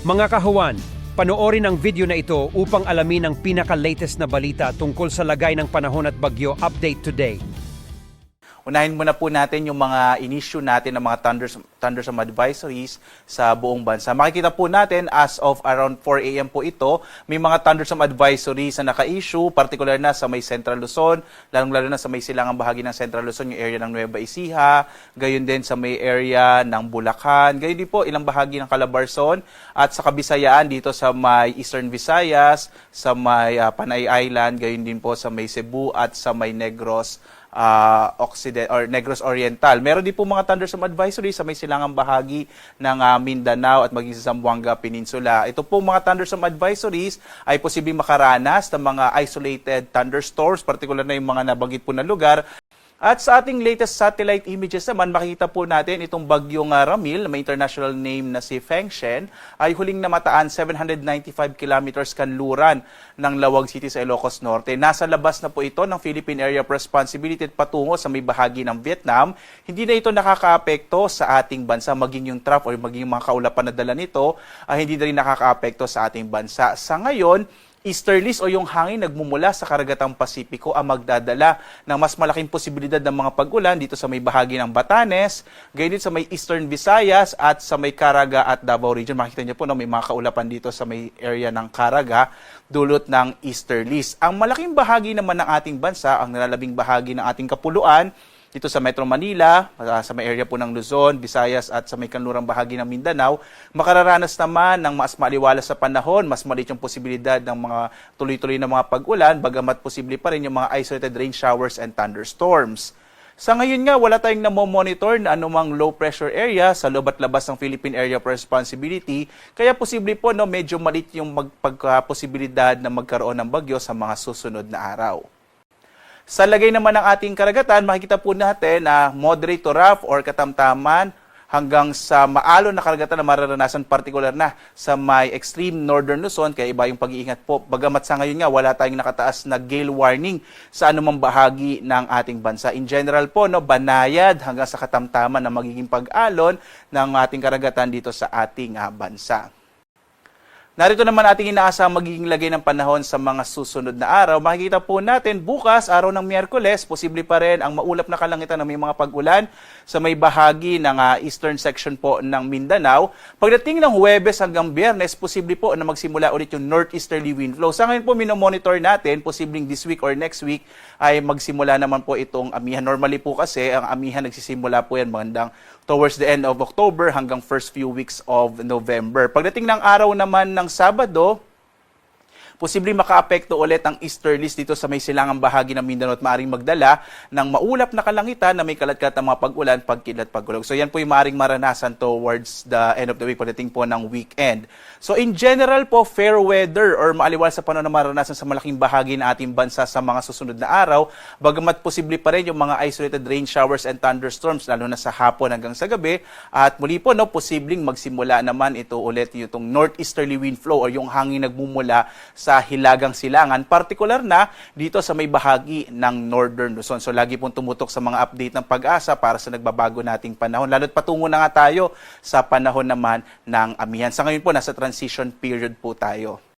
Mga kahuwan, panoorin ang video na ito upang alamin ang pinaka-latest na balita tungkol sa lagay ng panahon at bagyo update today. Unahin muna po natin yung mga in-issue natin ng mga thunderstorm advisories sa buong bansa. Makikita po natin as of around 4 a.m. po ito, may mga thunderstorm advisories na naka-issue, particular na sa may Central Luzon, lalong-lalo na sa may silangang bahagi ng Central Luzon, yung area ng Nueva Ecija, gayon din sa may area ng Bulacan, gayon din po ilang bahagi ng Calabarzon, at sa Kabisayaan dito sa may Eastern Visayas, sa may Panay Island, gayon din po sa may Cebu at sa may Negros Negros Oriental. Meron din po mga thunderstorm advisory sa may silangang bahagi ng Mindanao at maging sa Zamboanga Peninsula. Ito po mga thunderstorm advisories ay posibleng makaranas ng mga isolated thunderstorms, particular na yung mga nabanggit po na lugar. At sa ating latest satellite images naman, makikita po natin itong bagyong Ramil, na may international name na si Feng Shen, ay huling namataan 795 kilometers kanluran ng Lawag City sa Ilocos Norte. Nasa labas na po ito ng Philippine Area of Responsibility at patungo sa may bahagi ng Vietnam. Hindi na ito nakakaapekto sa ating bansa, maging yung trough o maging yung mga kaulapan na dala nito, hindi na rin nakakaapekto sa ating bansa. Sa ngayon, easterlies o yung hangin nagmumula sa karagatang Pasipiko ang magdadala ng mas malaking posibilidad ng mga pag-ulan dito sa may bahagi ng Batanes, gayon din sa may Eastern Visayas at sa may Caraga at Davao Region. Makikita niyo po na may mga kaulapan dito sa may area ng Caraga, dulot ng easterlies. Ang malaking bahagi naman ng ating bansa, ang nalalabing bahagi ng ating kapuluan, dito sa Metro Manila, sa may area po ng Luzon, Visayas at sa may kanlurang bahagi ng Mindanao, makararanas naman ng mas maliwalas sa panahon, mas maliit yung posibilidad ng mga tuloy-tuloy na mga pag-ulan, bagamat posible pa rin yung mga isolated rain showers and thunderstorms. Sa ngayon nga, wala tayong namomonitor na anumang low pressure area sa loob at labas ng Philippine Area of Responsibility, kaya posible po medyo maliit yung posibilidad na magkaroon ng bagyo sa mga susunod na araw. Sa lagay naman ng ating karagatan, makikita po natin na moderate to rough or katamtaman hanggang sa maalon na karagatan na mararanasan, particular na sa may extreme northern Luzon, kaya iba yung pag-iingat po. Bagamat sa ngayon nga, wala tayong nakataas na gale warning sa anumang bahagi ng ating bansa. In general po, banayad hanggang sa katamtaman na magiging pag-alon ng ating karagatan dito sa ating bansa. Narito naman ating inaasang magiging lagay ng panahon sa mga susunod na araw. Makikita po natin bukas, araw ng Miyerkules, posible pa rin ang maulap na kalangitan na may mga pag-ulan sa may bahagi ng eastern section po ng Mindanao. Pagdating ng Huwebes hanggang Biyernes, posible po na magsimula ulit yung northeasterly wind flow. Sa ngayon po, minomonitor natin, posibleng this week or next week ay magsimula naman po itong amihan. Normally po kasi, ang amihan nagsisimula po yan magandang towards the end of October hanggang first few weeks of November. Pagdating ng araw naman ng Sabado, posibleng makaapekto ulit ang easterlies dito sa may silangang bahagi ng Mindanao at maaaring magdala ng maulap na kalangitan na may kalat-kalat ng mga pag-ulan, pagkilat, pagkulog. So yan po yung maaaring maranasan towards the end of the week, pagdating po ng weekend. So in general po, fair weather or maaliwalas sa panahon na maranasan sa malaking bahagi ng ating bansa sa mga susunod na araw, bagamat posible pa rin yung mga isolated rain showers and thunderstorms, lalo na sa hapon hanggang sa gabi. At muli po, posibleng magsimula naman ito ulit yung northeasterly wind flow o yung hangin nagmumula sa hilagang silangan, particular na dito sa may bahagi ng Northern Luzon. So lagi pong tumutok sa mga update ng Pag-asa para sa nagbabago nating panahon. Lalo't patungo na nga tayo sa panahon naman ng amihan. Sa ngayon po, nasa transition period po tayo.